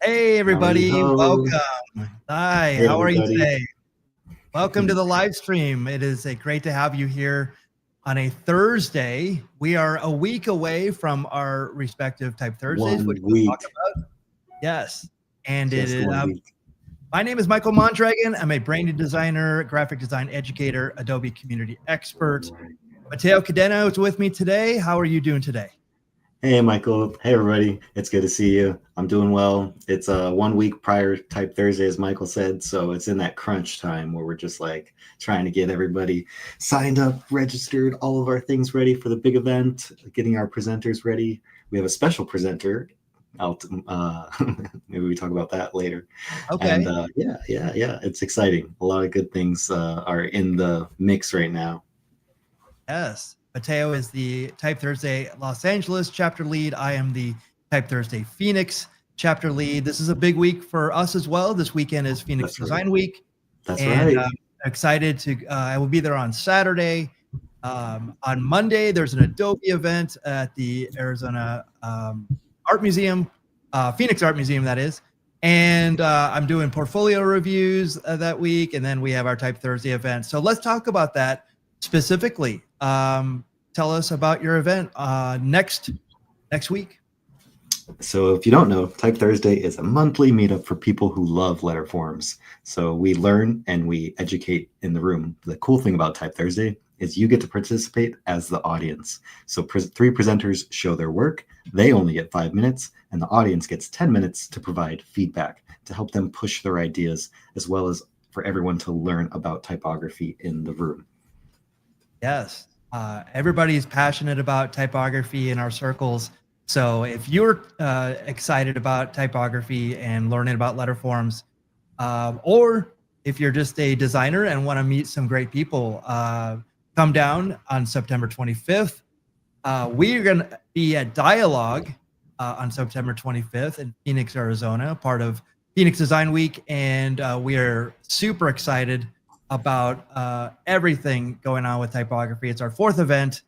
Hey, Howdy everybody. ho. Welcome. Hi, Hey, how are you everybody. today? Welcome to the live stream. It is great to have you here on a Thursday. We are a week away from our respective Type Thursdays, which One we'll talk week. about. Yes. And Just 1 week. my name is Michael Mondragon. I'm a branding designer, graphic design educator, Adobe community expert. Matheo Cadena is with me today. How are you doing today? Hey, Michael. Hey, everybody. It's good to see you. I'm doing well. It's 1 week prior Type Thursday, as Michael said. So it's in that crunch time where we're just like trying to get everybody signed up, registered, all of our things ready for the big event, getting our presenters ready. We have a special presenter. Maybe we talk about that later. And Okay. yeah, it's exciting. A lot of good things are in the mix right now. Yes. Matteo is the Type Thursday Los Angeles chapter lead. I am the Type Thursday Phoenix chapter lead. This is a big week for us as well. This weekend is Phoenix That's right. Design Week. That's And right. excited to, I will be there on Saturday. On Monday, there's an Adobe event at the Arizona Art Museum, Phoenix Art Museum, that is. And I'm doing portfolio reviews that week. And then we have our Type Thursday event. So let's talk about that specifically. Tell us about your event next week. So if you don't know, Type Thursday is a monthly meetup for people who love letter forms. So we learn and we educate in the room. The cool thing about Type Thursday is you get to participate as the audience. So three presenters show their work. They only get 5 minutes, and the audience gets 10 minutes to provide feedback to help them push their ideas, as well as for everyone to learn about typography in the room. Yes. Everybody's passionate about typography in our circles. So if you're excited about typography and learning about letter forms, or if you're just a designer and want to meet some great people, come down on September 25th. We are going to be at Dialogue on September 25th in Phoenix, Arizona, part of Phoenix Design Week. And we are super excited about everything going on with typography. It's our fourth event.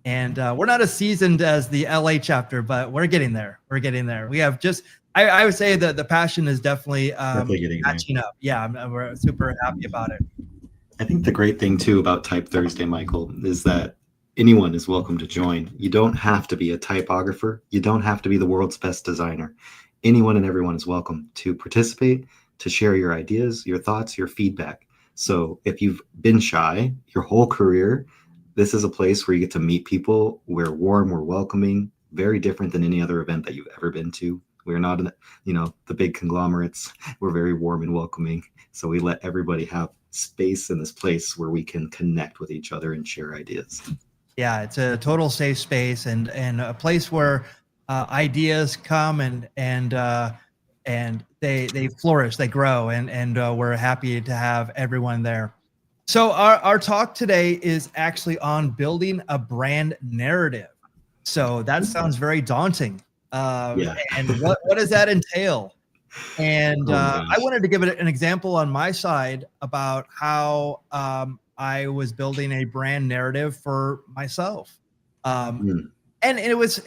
And we're not as seasoned as the LA chapter, but we're getting there. We're getting there. We have just, I would say that the passion is definitely Getting there. catching up. Yeah, we're super happy about it. I think the great thing too about Type Thursday, Michael, is that anyone is welcome to join. You don't have to be a typographer. You don't have to be the world's best designer. Anyone and everyone is welcome to participate, to share your ideas, your thoughts, your feedback. So if you've been shy your whole career, this is a place where you get to meet people. We're warm, we're welcoming, very different than any other event that you've ever been to. We're not, the big conglomerates. We're very warm and welcoming. So we let everybody have space in this place where we can connect with each other and share ideas. Yeah, it's a total safe space and a place where ideas come and they flourish, they grow, and we're happy to have everyone there. So our talk today is actually on building a brand narrative. So that sounds very daunting. Yeah. And what does that entail? And Oh my I gosh. wanted to give it an example on my side about how I was building a brand narrative for myself. Mm. And it was,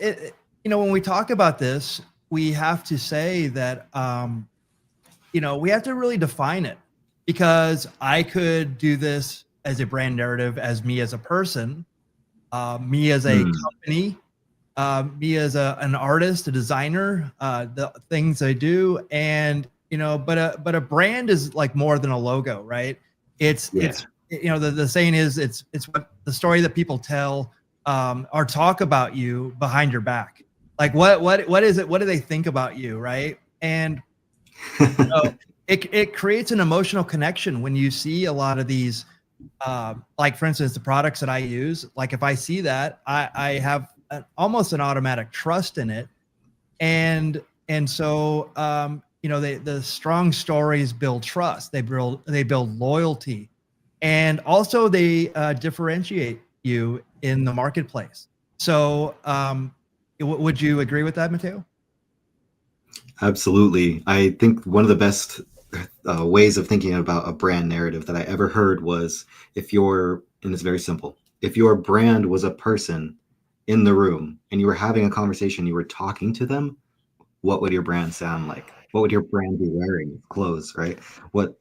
when we talk about this, we have to say that, we have to really define it, because I could do this as a brand narrative as me as a person, me as a Mm. company, me as an artist, a designer, the things I do, and but a brand is like more than a logo, right? Yeah. It's the saying is it's what the story that people tell or talk about you behind your back. Like what is it? What do they think about you, right? And it creates an emotional connection when you see a lot of these. Like for instance, the products that I use, like if I see that, I have almost an automatic trust in it, and so the strong stories build trust, they build loyalty, and also they differentiate you in the marketplace. So would you agree with that, Matteo? Absolutely. I think one of the best ways of thinking about a brand narrative that I ever heard was and it's very simple, if your brand was a person in the room and you were having a conversation, you were talking to them, what would your brand sound like? What would your brand be wearing? Clothes, right? What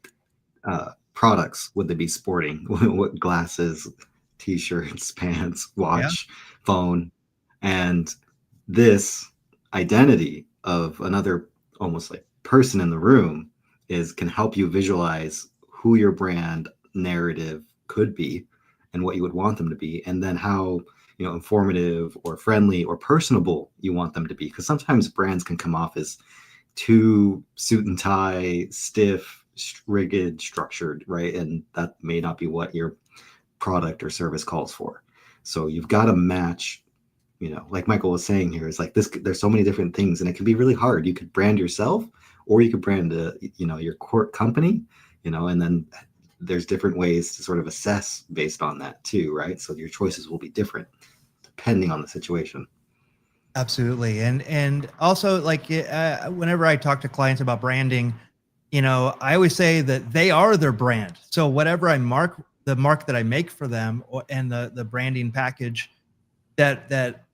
products would they be sporting? What glasses, t-shirts, pants, Yeah, watch, phone? And this identity of another almost like person in the room can help you visualize who your brand narrative could be and what you would want them to be, and then how informative or friendly or personable you want them to be, because sometimes brands can come off as too suit and tie, stiff, rigid, structured, right? And that may not be what your product or service calls for. So you've got to match, like Michael was saying here, is like this, there's so many different things and it can be really hard. You could brand yourself, or you could brand your core company, and then there's different ways to sort of assess based on that too, right? So your choices will be different depending on the situation. absolutely. And also like whenever I talk to clients about branding, I always say that they are their brand. So whatever the mark that I make for them, and the branding package that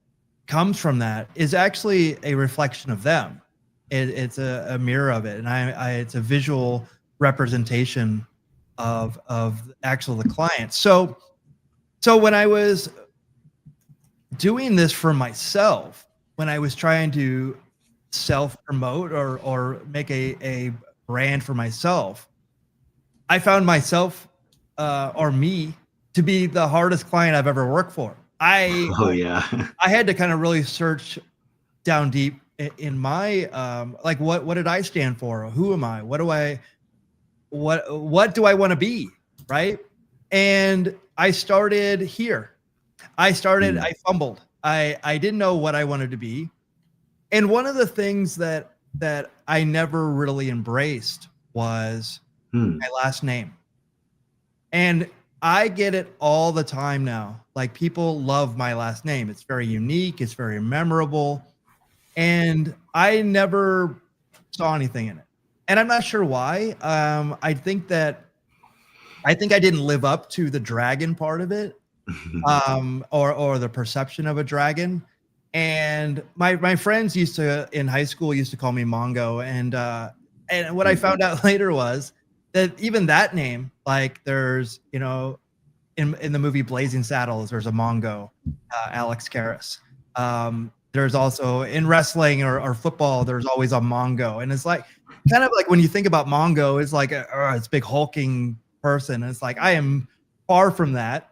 comes from that is actually a reflection of them. It's a mirror of it, and it's a visual representation of actual the client. So when I was doing this for myself, when I was trying to self promote or make a brand for myself, I found myself or me to be the hardest client I've ever worked for. Oh yeah. I had to kind of really search down deep in my like what did I stand for? Who am I? What do I want to be? Right. And I started here. I fumbled. I didn't know what I wanted to be. And one of the things that I never really embraced was Hmm. my last name. And I get it all the time now. Like people love my last name. It's very unique, it's very memorable, and I never saw anything in it. And I'm not sure why. I think I didn't live up to the dragon part of it, or the perception of a dragon. And my friends in high school used to call me Mongo, and what I found out later was that even that name, like there's in the movie Blazing Saddles, there's a Mongo, Alex Karras. There's also in wrestling or football, there's always a Mongo, and it's like kind of like when you think about Mongo, it's like it's big hulking person. And it's like I am far from that.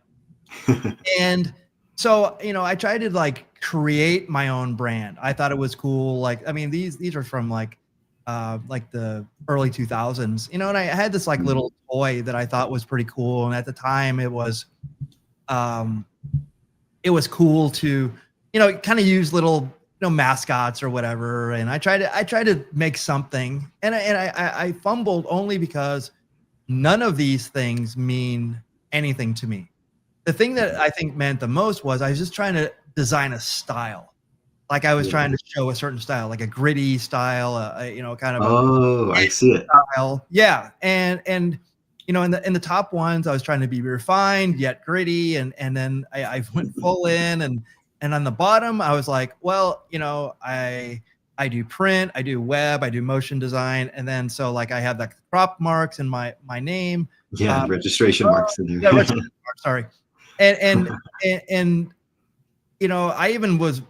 And so, I tried to like create my own brand. I thought it was cool. Like, I mean, these are from like the early 2000s, and I had this like little toy that I thought was pretty cool. And at the time um, it was cool to, kind of use little, mascots or whatever. And I tried to make something, and I fumbled only because none of these things mean anything to me. The thing that I think meant the most was I was just trying to design a style. Like I was trying to show a certain style, like a gritty style, kind of Oh, I see it. style. Yeah. And in the top ones, I was trying to be refined yet gritty. And then I went full in, and on the bottom, I was like, well, I do print, I do web, I do motion design. And then, so like, I have the crop marks and my name. Yeah, registration marks in there. Yeah, registration marks, sorry. And I even was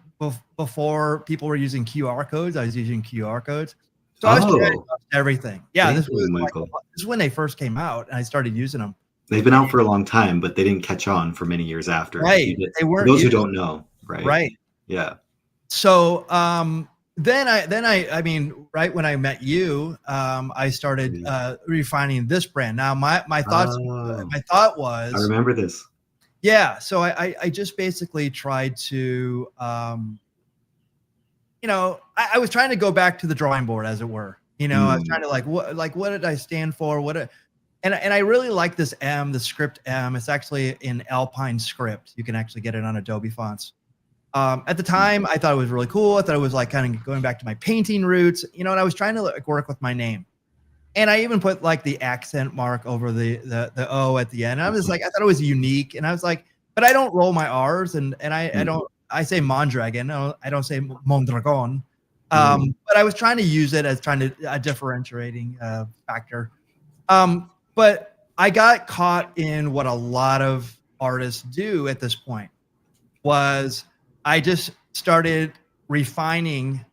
before people were using QR codes. I was using QR codes, so I was trying everything. Yeah, Thank you, Michael. This is when they first came out, and I started using them. They've been out for a long time, but they didn't catch on for many years after. Right, they weren't. Those who don't know, right? Right. Yeah. So then I mean, right when I met you, I started refining this brand. Now my thought was, I remember this. Yeah, so I just basically tried to, I was trying to go back to the drawing board, as it were. I was trying to what did I stand for? And I really like this M, the script M. It's actually in Alpine script. You can actually get it on Adobe fonts. At the time, I thought it was really cool. I thought it was like kind of going back to my painting roots, and I was trying to like work with my name. And I even put like the accent mark over the O at the end. I was like, I thought it was unique. And I was like, but I don't roll my R's, and I don't, I say Mondragon. I don't say Mondragon. But I was trying to use it as trying to a differentiating factor. But I got caught in what a lot of artists do at this point was I just started refining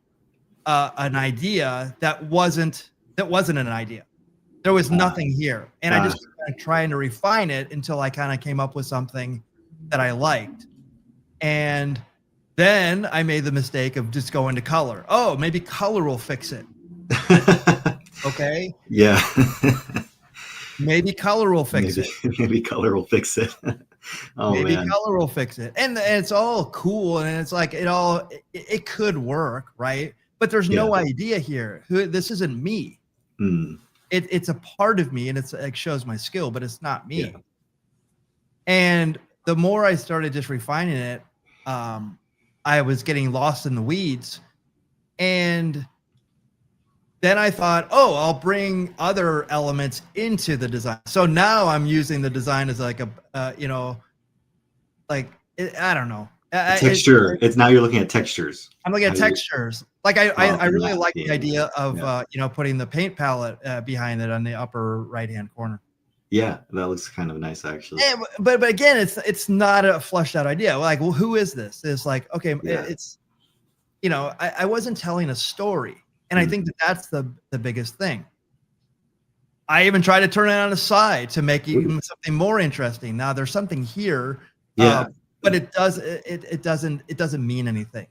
an idea that wasn't an idea. There was nothing here, and I Uh, just kept trying to refine it until I kind of came up with something that I liked. And then I made the mistake of just going to color. Oh, maybe color will fix it. Okay, yeah. maybe color will fix maybe it. maybe color will fix it. Oh Maybe man. color will fix it. And it's all cool and it's like it could work, right? But there's Yeah. no idea here. This isn't me. Mm. It's a part of me and it's like shows my skill, but it's not Yeah. me. And the more I started just refining it, I was getting lost in the weeds. And then I thought, oh, I'll bring other elements into the design. So now I'm using the design as like I don't know. Texture. It's now you're looking at textures. I'm looking at How you- textures. Like I really that, like the idea of yeah. putting the paint palette behind it on the upper right hand corner. Yeah, that looks kind of nice actually. Yeah, but again, it's not a fleshed out idea. Like, well, who is this? It's like, okay, Yeah. it's I wasn't telling a story, and I think that's the biggest thing. I even tried to turn it on the side to make even something more interesting. Now there's something here, Yeah. but it doesn't mean anything,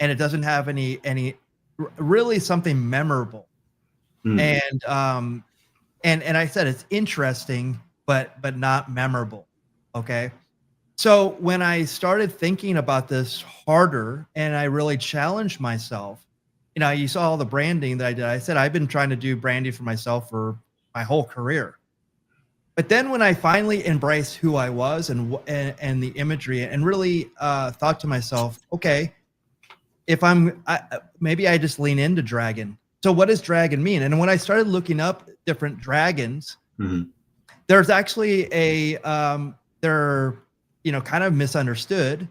and it doesn't have any really something memorable. Mm. And I said it's interesting, but not memorable. Okay. So when I started thinking about this harder and I really challenged myself, you saw all the branding that I did. I said I've been trying to do branding for myself for my whole career. But then when I finally embraced who I was and the imagery and really thought to myself, okay, if maybe I just lean into dragon. So what does dragon mean? And when I started looking up different dragons, there's actually they're kind of misunderstood.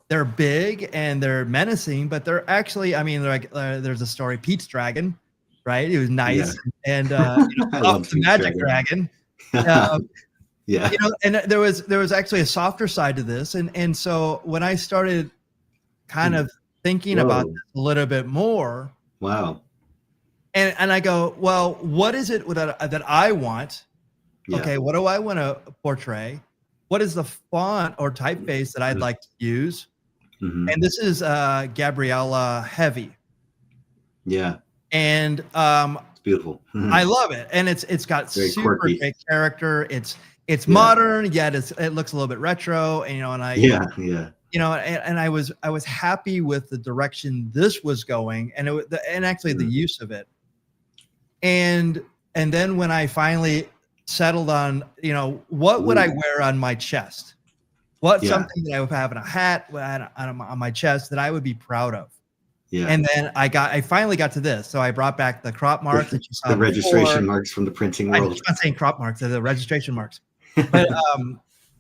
They're big and they're menacing, but they're actually, I mean, like there's a story, Pete's dragon, right? It was nice and I love the magic dragon. Yeah. And there was actually a softer side to this, and so when I started kind of thinking about this a little bit more, wow, and I go, well, what is it that I want? Yeah. Okay, what do I want to portray? What is the font or typeface that I'd like to use? And this is Gabriella Heavy. Yeah. And it's beautiful. I love it. And it's got very super quirky. great character. It's modern, yet it looks a little bit retro. And and I was happy with the direction this was going, and actually the use of it. And then when I finally settled on, what would I wear on my chest? What's something that I would have in a hat on my chest that I would be proud of? Yeah. And then I finally got to this. So I brought back the crop marks that you saw. The registration marks from the printing world. I'm not saying crop marks, they're the registration marks.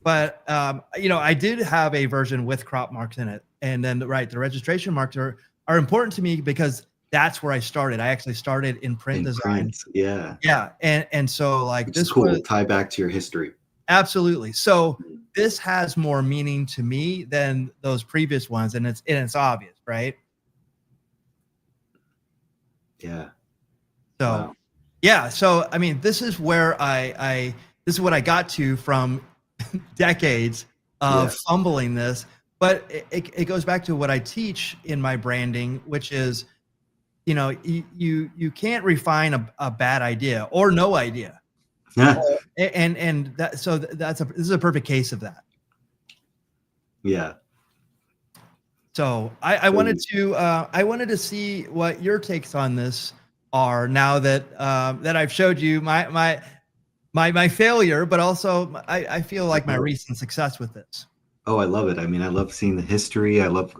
But I did have a version with crop marks in it. And then the registration marks are important to me because that's where I started. I actually started in print design. Yeah. Yeah. And so like this cool tie back to your history. Absolutely. So this has more meaning to me than those previous ones, and it's obvious, right? Yeah. So yeah. So I mean, this is where this is what I got to from decades of fumbling this. But it goes back to what I teach in my branding, which is, you can't refine a bad idea or no idea. Yeah. And this is a perfect case of that. Yeah. So I wanted to see what your takes on this are now that I've showed you my failure, but also I feel like my recent success with this. Oh, I love it. I mean, I love seeing the history. I love,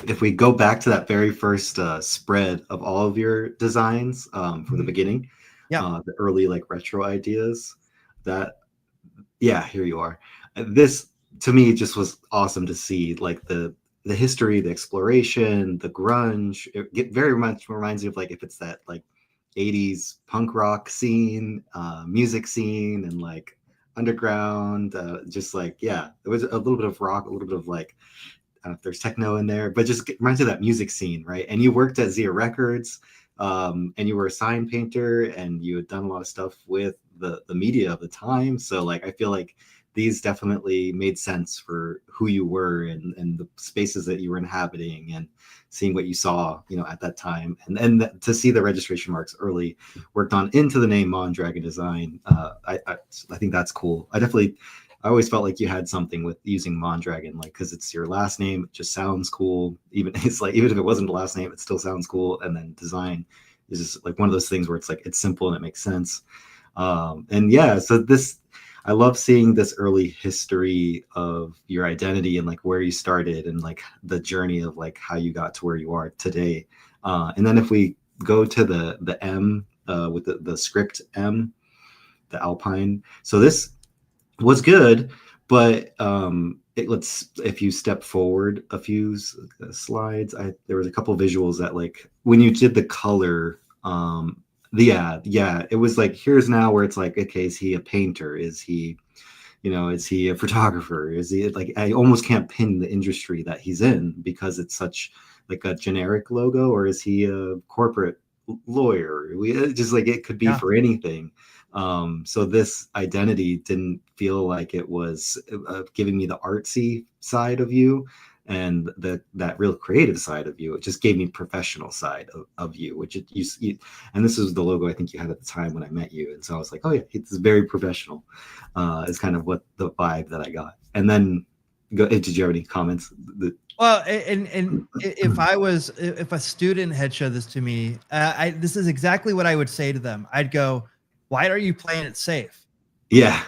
if we go back to that very first spread of all of your designs from the beginning, the early like retro ideas, here you are. This to me just was awesome to see, like the the history, the exploration, the grunge. It very much reminds me of like if it's that like 80s punk rock scene, music scene, and like underground, just like, yeah, there was a little bit of rock, a little bit of like, I don't know if there's techno in there, but just reminds me of that music scene, right? And you worked at Zia Records, and you were a sign painter, and you had done a lot of stuff with the media of the time. So like, I feel like these definitely made sense for who you were, and the spaces that you were inhabiting, and seeing what you saw, you know, at that time, and to see the registration marks early worked on into the name Mondragon Design. I think that's cool. I always felt like you had something with using Mondragon, like, because it's your last name, it just sounds cool. Even it's like, even if it wasn't the last name, it still sounds cool. And then design is just like one of those things where it's like, it's simple and it makes sense. And yeah, so this, I love seeing this early history of your identity and like where you started, and like the journey of like how you got to where you are today. And then if we go to the M, with the script M, the Alpine. So this was good, but let's, if you step forward a few slides, there was a couple visuals that like when you did the color, yeah, it was like, here's now where it's like, okay, is he a painter? Is he, you know, is he a photographer? Is he like, I almost can't pin the industry that he's in because it's such like a generic logo, or is he a corporate lawyer? We just like, it could be Yeah. for anything. So this identity didn't feel like it was giving me the artsy side of you, and that real creative side of you. It just gave me professional side of you, which and this was the logo I think you had at the time when I met you. And so I was like, oh yeah, it's very professional. Is kind of what the vibe that I got. And then did you have any comments? Well, and if if a student had showed this to me, this is exactly what I would say to them. I'd go, "Why are you playing it safe?" Yeah.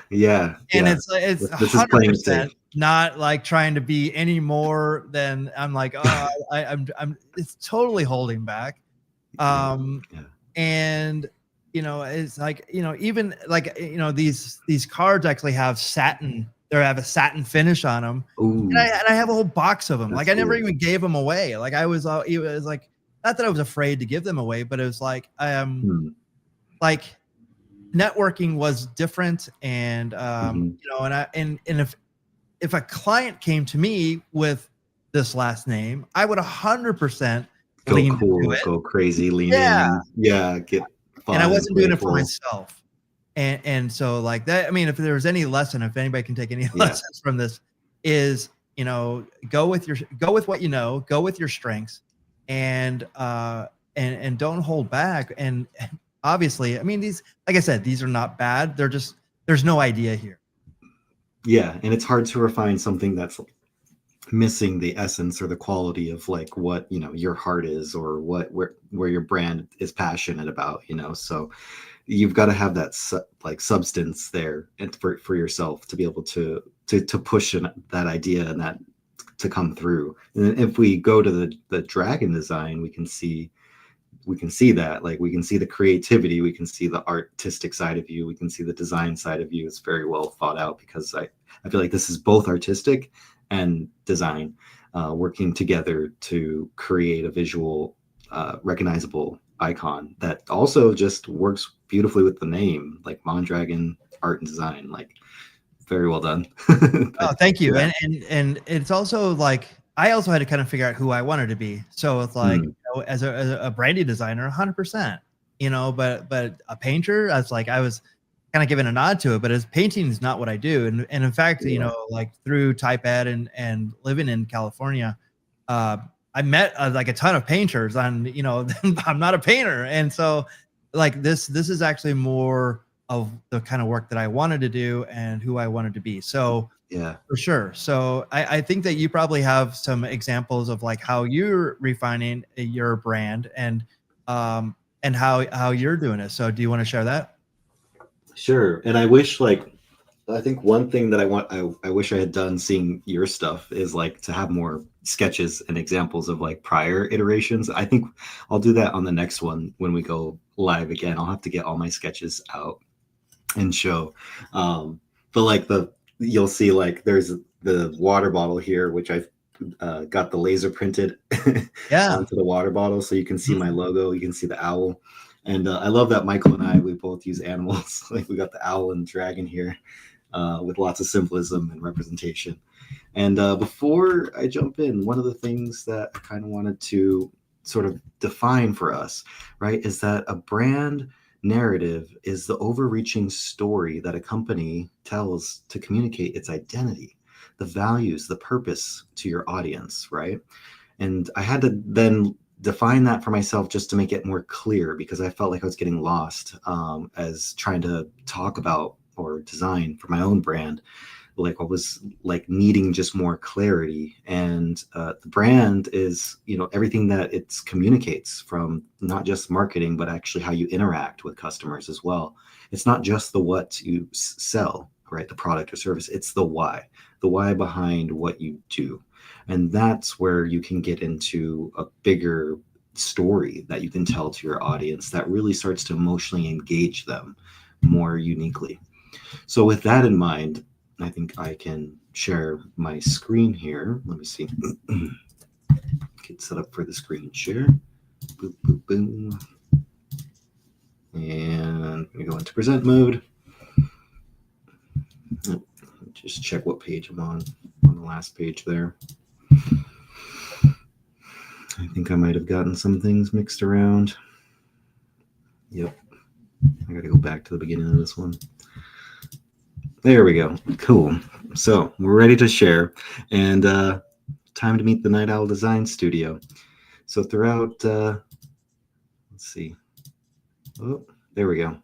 And it's This is playing it 100% safe. not like trying to be any more than I'm like, oh, I'm. It's totally holding back. Yeah. And you know, it's like, you know, even like, you know, these cards actually have satin. They have a satin finish on them, Ooh, and I have a whole box of them. that's Like I never cool. even gave them away. Like it was like, not that I was afraid to give them away, but it was like Hmm. like networking was different, and Mhm. you know, and if a client came to me with this last name, I would 100% Go lean into cool, it. go crazy, lean Yeah. in. Yeah, get And I fun and wasn't doing it for playful. myself. And so like that, I mean, if there was any lesson, if anybody can take any Yeah. lessons from this, is, you know, go with what you know, go with your strengths, and and don't hold back. And obviously, I mean, these, like I said, these are not bad. They're just, there's no idea here. Yeah, and it's hard to refine something that's missing the essence or the quality of like what, you know, your heart is, or what where your brand is passionate about, you know. So you've got to have that like substance there, and for yourself to be able to push that idea and that to come through. And then if we go to the dragon design, we can see that, like we can see the creativity, we can see the artistic side of you, we can see the design side of you. It's very well thought out, because I feel like this is both artistic and design, working together to create a visual, recognizable icon that also just works beautifully with the name, like Mondragon Art and Design. Like, very well done. Oh, thank you. Yeah. And it's also like, I also had to kind of figure out who I wanted to be. So it's like, Mm, you know, as a branding designer, 100%, you know, but a painter, I was like, I was kind of giving a nod to it, but as painting is not what I do. And in fact, you yeah. know, like through type ed and living in California, uh, I met like a ton of painters, and, you know, I'm not a painter. And so like this is actually more of the kind of work that I wanted to do and who I wanted to be. So Yeah. for sure. So I think that you probably have some examples of like how you're refining your brand, and how you're doing it. So do you want to share that? Sure. And I wish, like, I think one thing that I wish I had done seeing your stuff is like to have more sketches and examples of like prior iterations. I think I'll do that on the next one when we go live again. I'll have to get all my sketches out and show. But like you'll see like there's the water bottle here, which I got the laser printed Yeah. onto the water bottle, so you can see my logo, you can see the owl. And I love that Michael and I, we both use animals. Like we got the owl and dragon here, with lots of symbolism and representation. And before I jump in, one of the things that I kind of wanted to sort of define for us, right, is that a brand narrative is the overreaching story that a company tells to communicate its identity, the values, the purpose to your audience, right? And I had to then define that for myself just to make it more clear, because I felt like I was getting lost as trying to talk about or design for my own brand. Like I was like needing just more clarity. And the brand is, everything that it communicates, from not just marketing, but actually how you interact with customers as well. It's not just the what you sell, right? The product or service. It's the why behind what you do. And that's where you can get into a bigger story that you can tell to your audience that really starts to emotionally engage them more uniquely. So with that in mind, I think I can share my screen here. Let me see. Get set up for the screen share. Boom, boom, boom. And we go into present mode. Just check what page I'm on the last page there. I think I might have gotten some things mixed around. Yep. I got to go back to the beginning of this one. There we go. Cool. So we're ready to share, and time to meet the Night Owl Design Studio. So throughout, let's see. Oh, there we go.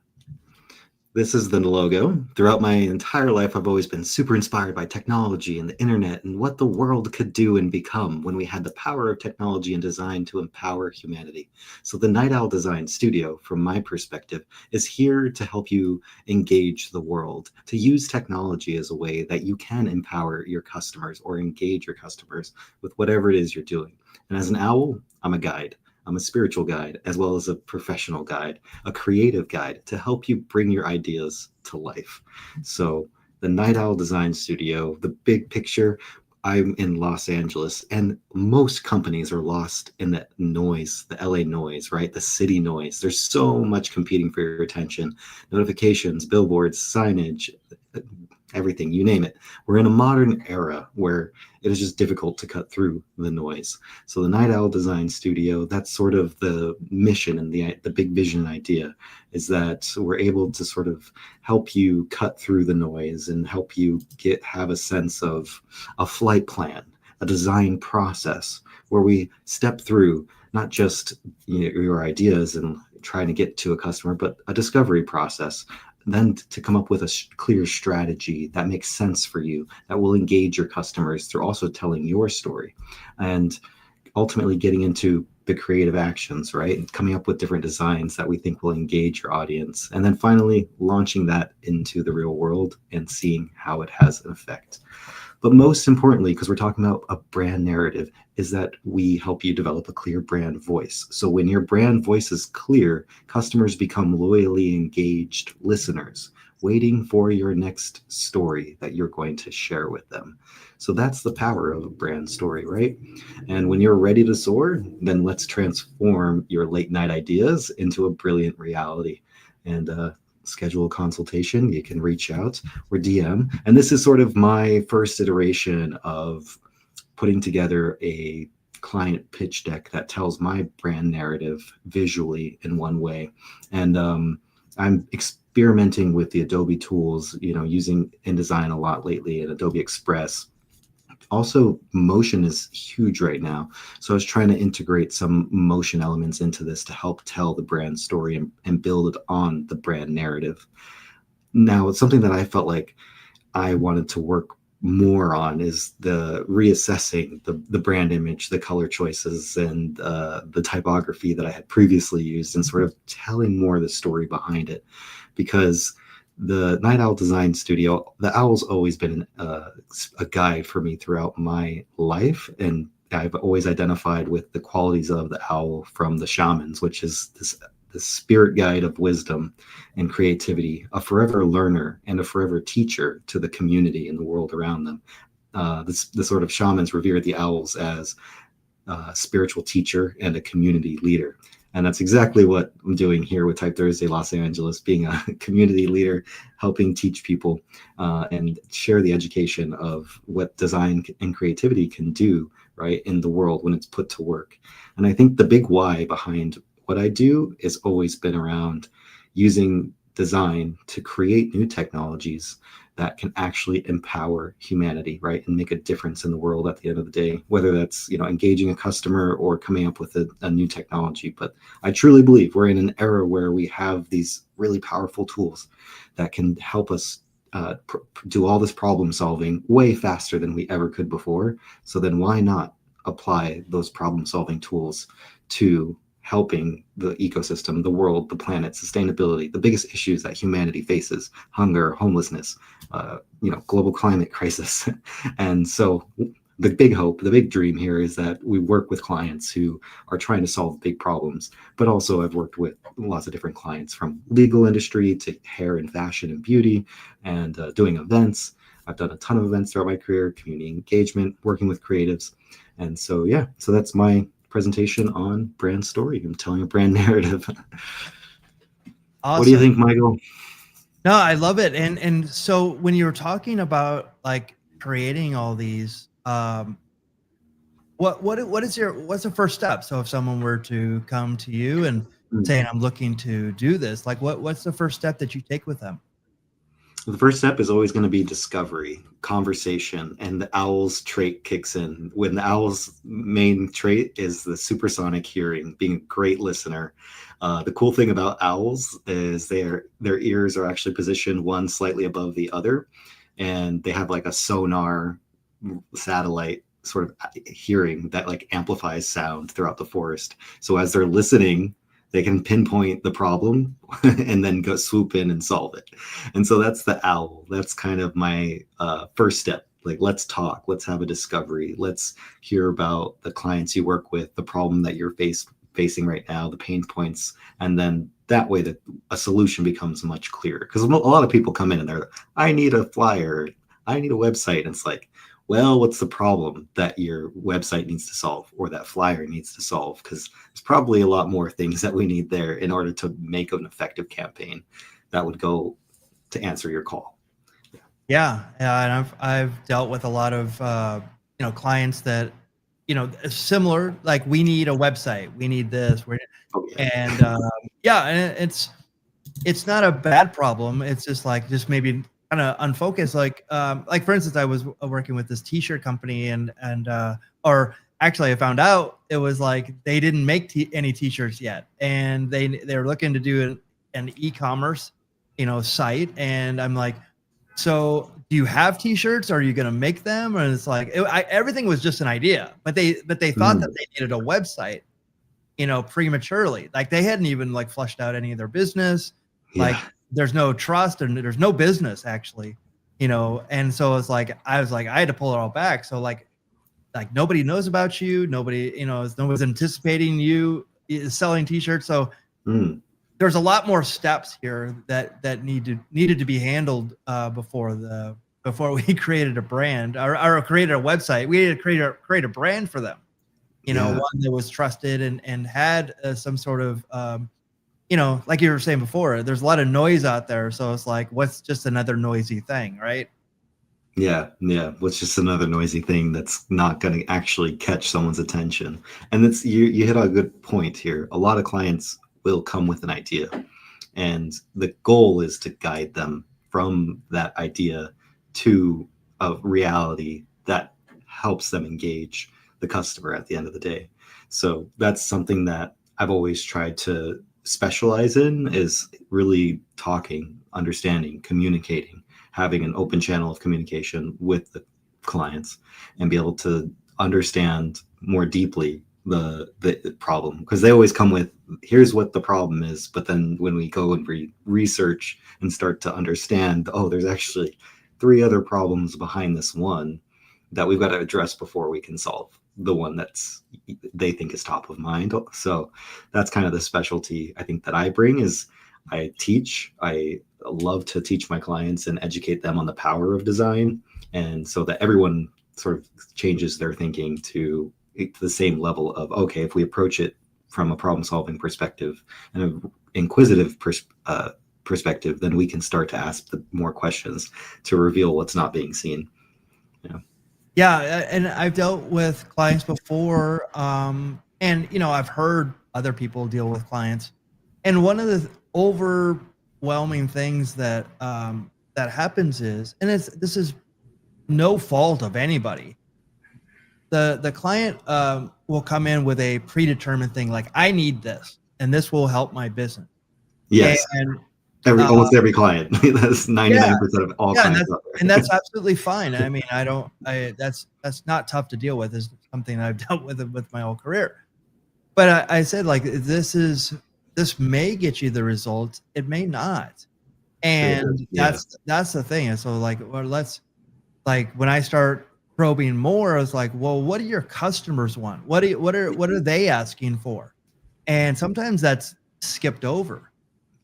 This is the logo. Throughout my entire life, I've always been super inspired by technology and the internet and what the world could do and become when we had the power of technology and design to empower humanity. So the Night Owl Design Studio, from my perspective, is here to help you engage the world, to use technology as a way that you can empower your customers or engage your customers with whatever it is you're doing. And as an owl, I'm a guide. I'm a spiritual guide, as well as a professional guide, a creative guide to help you bring your ideas to life. So the Night Owl Design Studio, the big picture, I'm in Los Angeles, and most companies are lost in the noise, the LA noise, right? The city noise. There's so much competing for your attention. Notifications, billboards, signage, everything, you name it. We're in a modern era where it is just difficult to cut through the noise. So the Night Owl Design Studio, that's sort of the mission and the big vision idea, is that we're able to sort of help you cut through the noise and help you have a sense of a flight plan, a design process where we step through not just your ideas and trying to get to a customer, but a discovery process, then to come up with a clear strategy that makes sense for you, that will engage your customers through also telling your story, and ultimately getting into the creative actions, right? And coming up with different designs that we think will engage your audience. And then finally launching that into the real world and seeing how it has an effect. But most importantly, because we're talking about a brand narrative, is that we help you develop a clear brand voice. So when your brand voice is clear, customers become loyally engaged listeners, waiting for your next story that you're going to share with them. So that's the power of a brand story, right? And when you're ready to soar, then let's transform your late night ideas into a brilliant reality. And schedule a consultation. You can reach out or DM. And this is sort of my first iteration of putting together a client pitch deck that tells my brand narrative visually in one way. And I'm experimenting with the Adobe tools, using InDesign a lot lately, and Adobe Express. Also, motion is huge right now. So I was trying to integrate some motion elements into this to help tell the brand story and build it on the brand narrative. Now, it's something that I felt like I wanted to work more on is the reassessing the brand image, the color choices, and the typography that I had previously used, and sort of telling more of the story behind it. Because the Night Owl Design Studio, the owl's always been a guide for me throughout my life, and I've always identified with the qualities of the owl from the shamans, which is this spirit guide of wisdom and creativity, a forever learner and a forever teacher to the community and the world around them. the sort of shamans revere the owls as a spiritual teacher and a community leader. And that's exactly what I'm doing here with Type Thursday Los Angeles, being a community leader, helping teach people and share the education of what design and creativity can do, right, in the world when it's put to work. And I think the big why behind what I do has always been around using design to create new technologies that can actually empower humanity, right, and make a difference in the world at the end of the day, whether that's, engaging a customer or coming up with a new technology. But I truly believe we're in an era where we have these really powerful tools that can help us do all this problem solving way faster than we ever could before. So then why not apply those problem solving tools to helping the ecosystem, the world, the planet, sustainability, the biggest issues that humanity faces: hunger, homelessness, global climate crisis. And so the big hope, the big dream here is that we work with clients who are trying to solve big problems. But also I've worked with lots of different clients, from legal industry to hair and fashion and beauty, and doing events. I've done a ton of events throughout my career, community engagement, working with creatives. And so, yeah, so that's my presentation on brand story. I'm telling a brand narrative. Awesome. What do you think, Michael? No, I love it. And so when you were talking about like creating all these, what's the first step? So if someone were to come to you and saying, I'm looking to do this, like what's the first step that you take with them? The first step is always going to be discovery, conversation, and the owl's trait kicks in. When the owl's main trait is the supersonic hearing, being a great listener. The cool thing about owls is their ears are actually positioned one slightly above the other, and they have like a sonar satellite sort of hearing that like amplifies sound throughout the forest. So as they're listening, they can pinpoint the problem and then go swoop in and solve it. And so that's the owl. That's kind of my first step. Like, let's talk, let's have a discovery. Let's hear about the clients you work with, the problem that you're facing right now, the pain points. And then that way that a solution becomes much clearer. Because a lot of people come in and they're, I need a flyer, I need a website. And it's like, well, what's the problem that your website needs to solve or that flyer needs to solve? Because there's probably a lot more things that we need there in order to make an effective campaign that would go to answer your call. Yeah, and I've dealt with a lot of clients that similar, like, we need a website, we need this, and and it's not a bad problem. It's just maybe kind of unfocused. Like for instance, I was working with this t-shirt company, and or actually I found out it was like they didn't make any t-shirts yet, and they're looking to do an e-commerce site, and I'm like, so do you have t-shirts? Are you going to make them? And it's like everything was just an idea, but they thought that they needed a website prematurely. Like, they hadn't even like flushed out any of their business. Like, there's no trust and there's no business actually, and so it's like I had to pull it all back. So like nobody knows about you, nobody, no one's anticipating you selling t-shirts. So there's a lot more steps here that needed to be handled before we created a brand or created a website. We had to create a brand for them, one that was trusted and had some sort of like you were saying before, there's a lot of noise out there. So it's like, what's just another noisy thing, right? Yeah. What's just another noisy thing that's not going to actually catch someone's attention? And that's you hit on a good point here. A lot of clients will come with an idea, and the goal is to guide them from that idea to a reality that helps them engage the customer at the end of the day. So that's something that I've always tried to specialize in, is really talking, understanding, communicating, having an open channel of communication with the clients, and be able to understand more deeply the problem, because they always come with, here's what the problem is, but then when we go and research and start to understand, there's actually 3 other problems behind this one that we've got to address before we can solve the one that's they think is top of mind. So that's kind of the specialty I think that I bring. Is I love to teach my clients and educate them on the power of design, and so that everyone sort of changes their thinking to the same level of, okay, if we approach it from a problem solving perspective and an inquisitive perspective, then we can start to ask the more questions to reveal what's not being seen. Yeah, and I've dealt with clients before, and I've heard other people deal with clients, and one of the overwhelming things that happens is, and this is no fault of anybody. The client will come in with a predetermined thing, like I need this, and this will help my business, Yes, and almost every client. That's 99% of all yeah, clients out there. and that's absolutely fine. I mean, that's not tough to deal with. Is something that I've dealt with my whole career. But I said, like, this may get you the results. It may not. And Yeah. that's the thing. And so, like, well, like when I start probing more, I was like, well, what do your customers want? What are they asking for? And sometimes that's skipped over.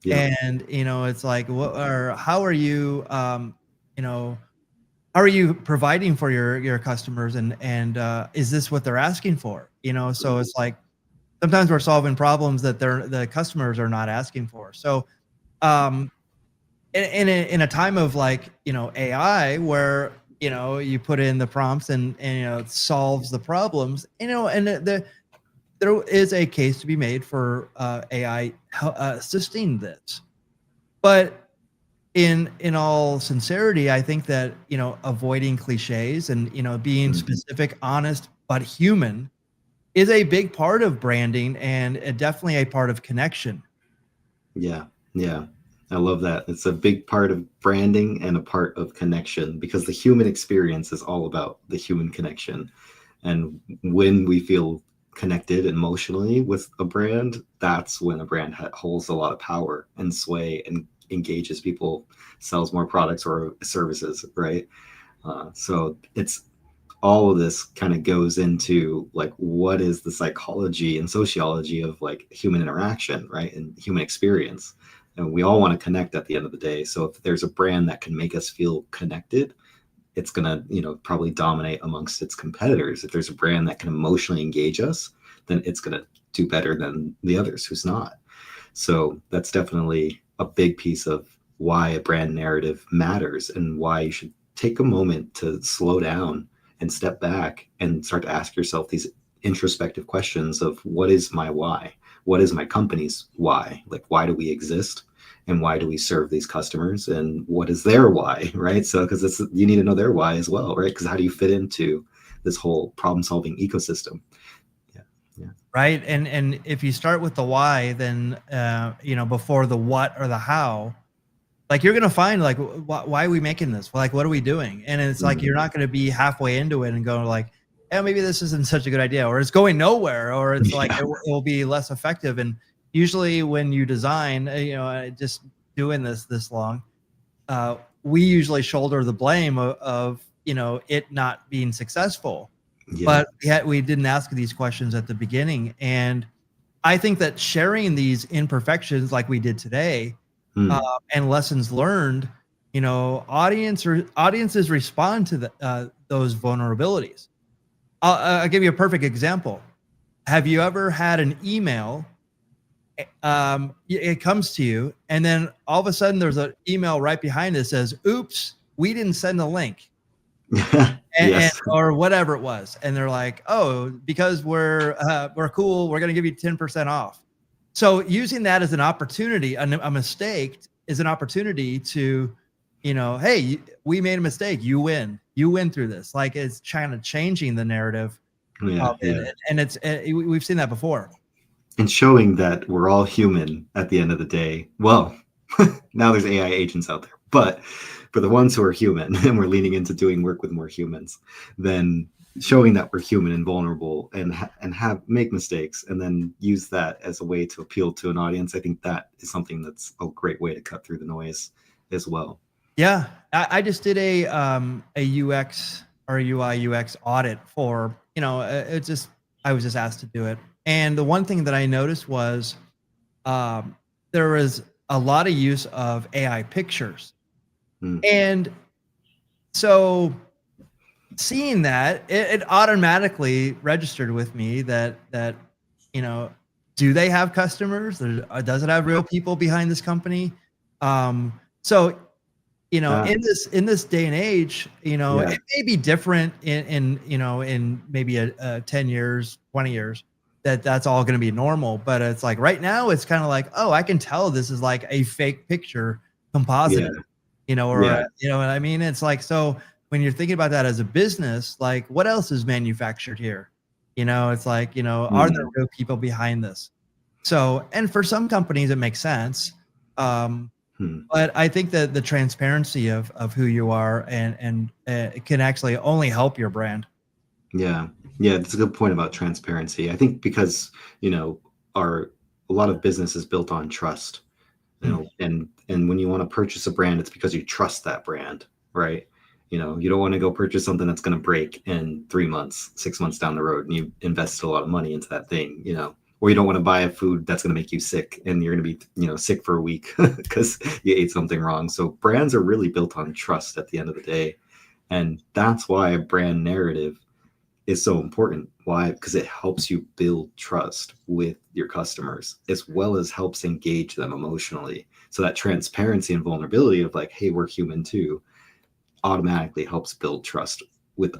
Yeah. And it's like, how are you you know how are you providing for your customers, and is this what they're asking for? So it's like sometimes we're solving problems that the customers are not asking for. So um in a time of, like, AI, where you put in the prompts, and it solves the problems, and there is a case to be made for AI assisting this. But in all sincerity, I think that, avoiding cliches and, being specific, honest, but human is a big part of branding, and definitely a part of connection. Yeah. Yeah. I love that. It's a big part of branding and a part of connection, because the human experience is all about the human connection. And when we feel connected emotionally with a brand, that's when a brand holds a lot of power and sway and engages people, sells more products or services, right? So it's all of this kind of goes into, like, what is the psychology and sociology of, like, human interaction, right, and human experience. And we all want to connect at the end of the day. So if there's a brand that can make us feel connected, it's going to, probably dominate amongst its competitors. If there's a brand that can emotionally engage us, then it's going to do better than the others who's not. So that's definitely a big piece of why a brand narrative matters, and why you should take a moment to slow down and step back and start to ask yourself these introspective questions of, what is my why? What is my company's why? Like, why do we exist? And why do we serve these customers? And what is their why, right? So, because you need to know their why as well, right? Because how do you fit into this whole problem-solving ecosystem? Yeah, yeah, Right. And if you start with the why, then before the what or the how, like, you're gonna find, like, why are we making this? Like, what are we doing? And it's like, you're not gonna be halfway into it and go, like, yeah, maybe this isn't such a good idea, or it's going nowhere, or it's like yeah, it will be less effective. And usually when you design, just doing this long, we usually shoulder the blame of it not being successful. yeah. But yet we didn't ask these questions at the beginning. And I think that sharing these imperfections like we did today, uh, Hmm. and lessons learned, audiences respond to those vulnerabilities. I'll give you a perfect example. Have you ever had an email? It comes to you, and then all of a sudden there's an email right behind it that says, "Oops, we didn't send the link." And Yes. or whatever it was, and they're like, "Oh, because we're cool, we're gonna give you 10% off." So using that as an opportunity, a mistake is an opportunity to, hey, we made a mistake. You win. You win through this. Like, it's kind of changing the narrative Yeah, of it, yeah. and we've seen that before. And showing that we're all human at the end of the day. Well, now there's AI agents out there, but for the ones who are human and we're leaning into doing work with more humans, then showing that we're human and vulnerable, and have make mistakes, and then use that as a way to appeal to an audience. I think that is something that's a great way to cut through the noise as well. Yeah, I just did a UX or a UI UX audit for, it's just, I was just asked to do it. And the one thing that I noticed was, um, there was a lot of use of AI pictures. Mm. And so seeing that, it automatically registered with me that you know, do they have customers? Does it have real people behind this company? So Uh, in this day and age, yeah, it may be different in maybe a 10 years, 20 years, that's all going to be normal. But it's like right now, it's kind of like, oh, I can tell this is like a fake picture yeah, composited, yeah. you know what I mean? It's like, so when you're thinking about that as a business, like what else is manufactured here? It's like, are there Mm, real people behind this? So, and for some companies, it makes sense. Um, hmm. but I think that the transparency of who you are and it can actually only help your brand. Yeah, yeah, that's a good point about transparency. I think because you know our a lot of business is built on trust, Mm. and when you want to purchase a brand, it's because you trust that brand, right? You don't want to go purchase something that's going to break in 3 months, 6 months down the road, and you invested a lot of money into that thing, or you don't want to buy a food that's going to make you sick and you're going to be, sick for a week because you ate something wrong. So brands are really built on trust at the end of the day. And that's why a brand narrative is so important. Why? Because it helps you build trust with your customers as well as helps engage them emotionally. So that transparency and vulnerability of like, hey, we're human too, automatically helps build trust with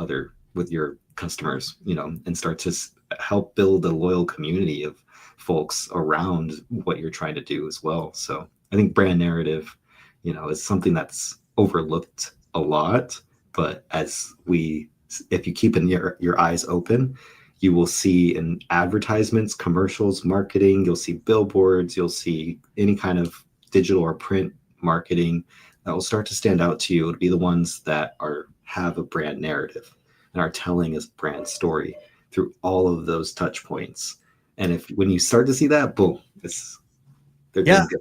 your customers, and start to help build a loyal community of folks around what you're trying to do as well. So I think brand narrative, is something that's overlooked a lot, but if you keep your eyes open, you will see in advertisements, commercials, marketing, you'll see billboards, you'll see any kind of digital or print marketing that will start to stand out to you. It'll be the ones that have a brand narrative and are telling a brand story through all of those touch points. And if when you start to see that, boom, they're Yeah. doing good.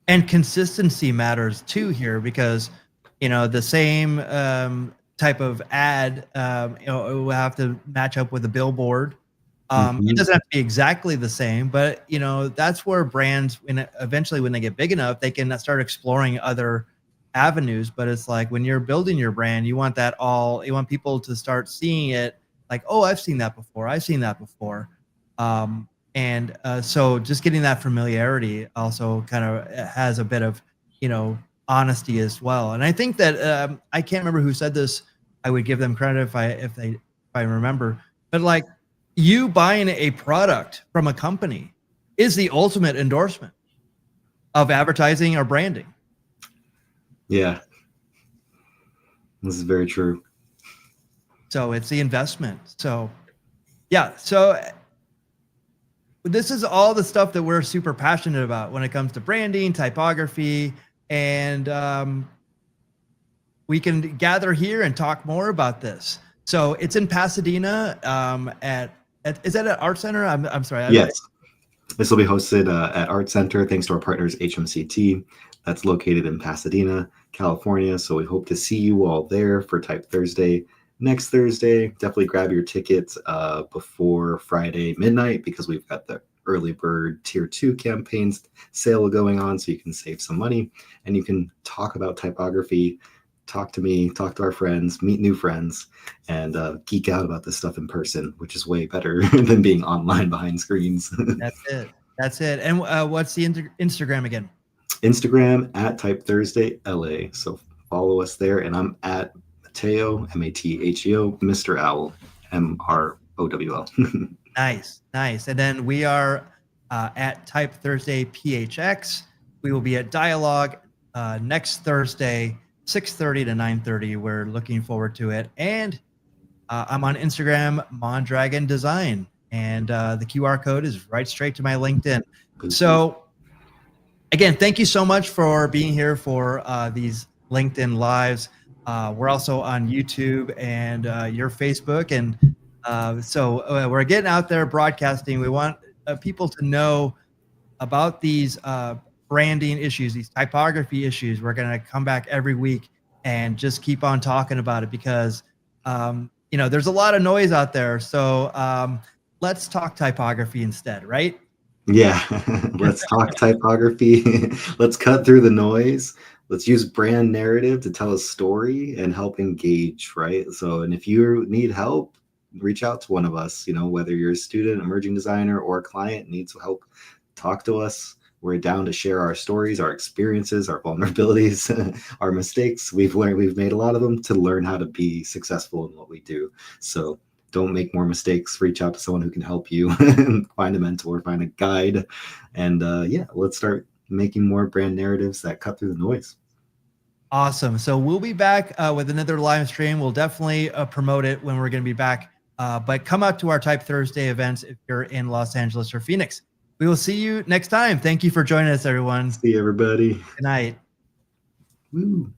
And consistency matters too here because, the same type of ad, it will have to match up with a billboard. It Mhm. doesn't have to be exactly the same, but that's where brands, eventually when they get big enough, they can start exploring other avenues. But it's like when you're building your brand, you want people to start seeing it like, oh, I've seen that before. I've seen that before. And so just getting that familiarity also kind of has a bit of, you know, honesty as well. And I think that I can't remember who said this. I would give them credit if I remember, but like you buying a product from a company is the ultimate endorsement of advertising or branding. Yeah, this is very true. So it's the investment. So yeah. So this is all the stuff that we're super passionate about when it comes to branding, typography, and we can gather here and talk more about this. So it's in Pasadena is that at Art Center? I'm sorry. Yes, this will be hosted at Art Center, thanks to our partners HMCT. That's located in Pasadena, California. So we hope to see you all there for Type Thursday next Thursday. Definitely grab your tickets before Friday midnight because we've got the early bird tier 2 campaigns sale going on, so you can save some money and you can talk about typography, talk to me, talk to our friends, meet new friends, and geek out about this stuff in person, which is way better than being online behind screens. That's it. That's it. And what's the Instagram again? Instagram at Type Thursday LA. So follow us there. And I'm at Matheo, Matheo, Mr. Owl, MROWL. Nice, nice. And then we are at Type Thursday PHX. We will be at Dialogue next Thursday, 6:30 to 9:30. We're looking forward to it. And I'm on Instagram, Mondragon Design, and the QR code is right straight to my LinkedIn. So again, thank you so much for being here for these LinkedIn lives. We're also on YouTube and your Facebook, and so we're getting out there broadcasting. We want people to know about these branding issues, these typography issues. We're going to come back every week and just keep on talking about it because there's a lot of noise out there. So let's talk typography instead, right? Yeah, let's talk typography. Let's cut through the noise. let's use brand narrative to tell a story and help engage, right? So, and if you need help, reach out to one of us, you know, whether you're a student, emerging designer, or a client needs help, talk to us. We're down to share our stories, our experiences, our vulnerabilities, our mistakes. We've made a lot of them to learn how to be successful in what we do. So don't make more mistakes. Reach out to someone who can help you. Find a mentor, find a guide, and yeah, let's start making more brand narratives that cut through the noise. Awesome. So we'll be back with another live stream. We'll definitely promote it when we're going to be back. But come out to our Type Thursday events if you're in Los Angeles or Phoenix. We will see you next time. Thank you for joining us, everyone. See everybody. Good night. Woo.